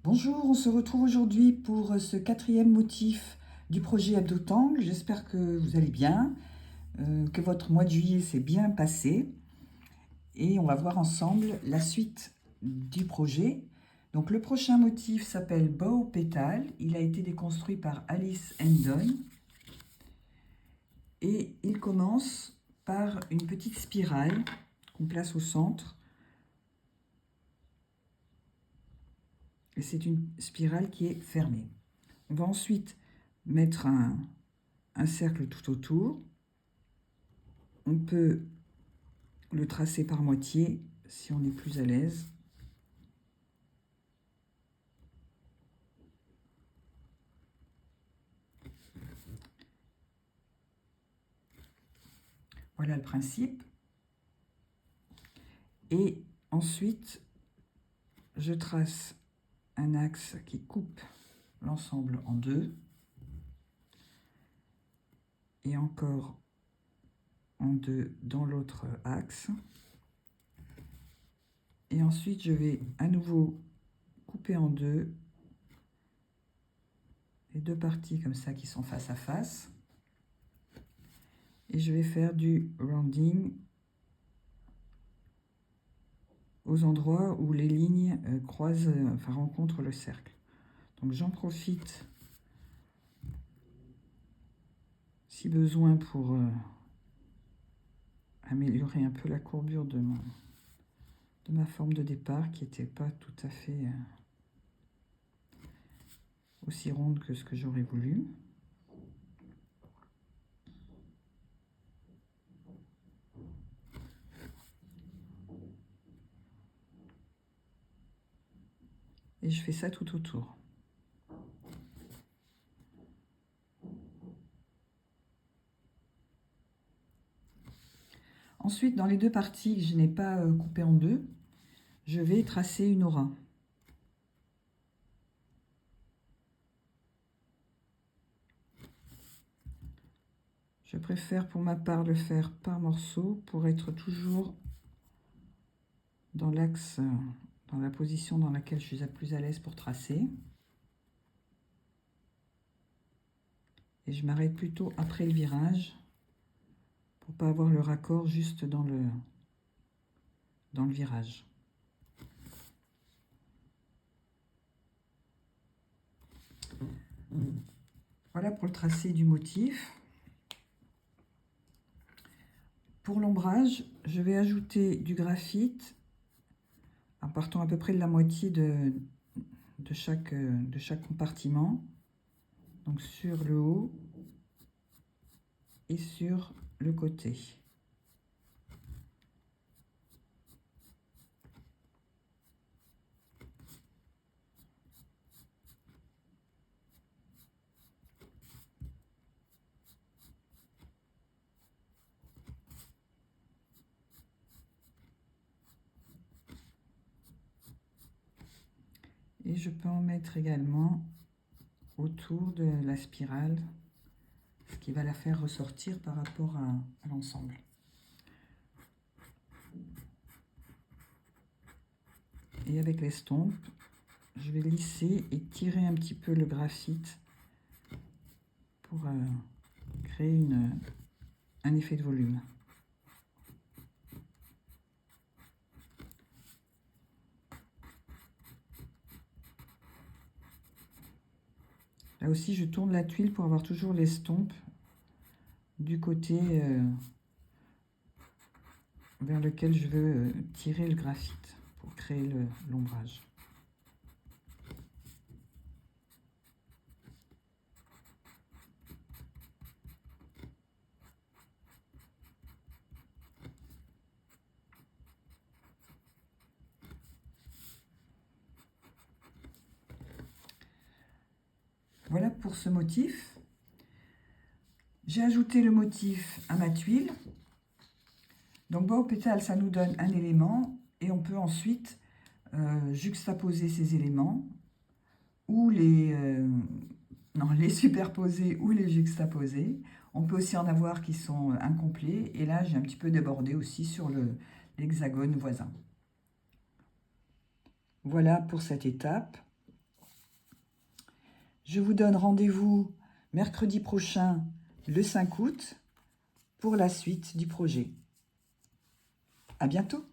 Bonjour, on se retrouve aujourd'hui pour ce quatrième motif du projet Abdotangle. J'espère que vous allez bien, que votre mois de juillet s'est bien passé. Et on va voir ensemble la suite du projet. Donc le prochain motif s'appelle Bow Petal. Il a été déconstruit par Alice Hendon. Et il commence par une petite spirale qu'on place au centre. Et c'est une spirale qui est fermée. On va ensuite mettre un cercle tout autour. On peut le tracer par moitié si on est plus à l'aise. Voilà le principe. Et ensuite, je trace un axe qui coupe l'ensemble en deux. Et encore en deux dans l'autre axe. Et ensuite, je vais à nouveau couper en deux les deux parties comme ça qui sont face à face. Et je vais faire du rounding aux endroits où les lignes rencontrent le cercle. Donc j'en profite si besoin pour améliorer un peu la courbure de ma forme de départ qui n'était pas tout à fait aussi ronde que ce que j'aurais voulu. Et je fais ça tout autour. Ensuite, dans les deux parties que je n'ai pas coupées en deux, je vais tracer une aura. Je préfère pour ma part le faire par morceaux pour être toujours dans l'axe, dans la position dans laquelle je suis la plus à l'aise pour tracer. Et je m'arrête plutôt après le virage pour pas avoir le raccord juste dans le virage. Voilà pour le tracé du motif. Pour l'ombrage, je vais ajouter du graphite en partant à peu près de la moitié de chaque compartiment. Donc sur le haut et sur le côté. Et je peux en mettre également autour de la spirale, ce qui va la faire ressortir par rapport à l'ensemble. Et avec l'estompe, je vais lisser et tirer un petit peu le graphite pour créer un effet de volume. Là aussi, je tourne la tuile pour avoir toujours l'estompe du côté vers lequel je veux tirer le graphite pour créer l'ombrage. Voilà pour ce motif. J'ai ajouté le motif à ma tuile. Donc bow pétale, ça nous donne un élément et on peut ensuite juxtaposer ces éléments ou les superposer ou les juxtaposer. On peut aussi en avoir qui sont incomplets et là j'ai un petit peu débordé aussi sur l'hexagone voisin. Voilà pour cette étape. Je vous donne rendez-vous mercredi prochain, le 5 août, pour la suite du projet. À bientôt!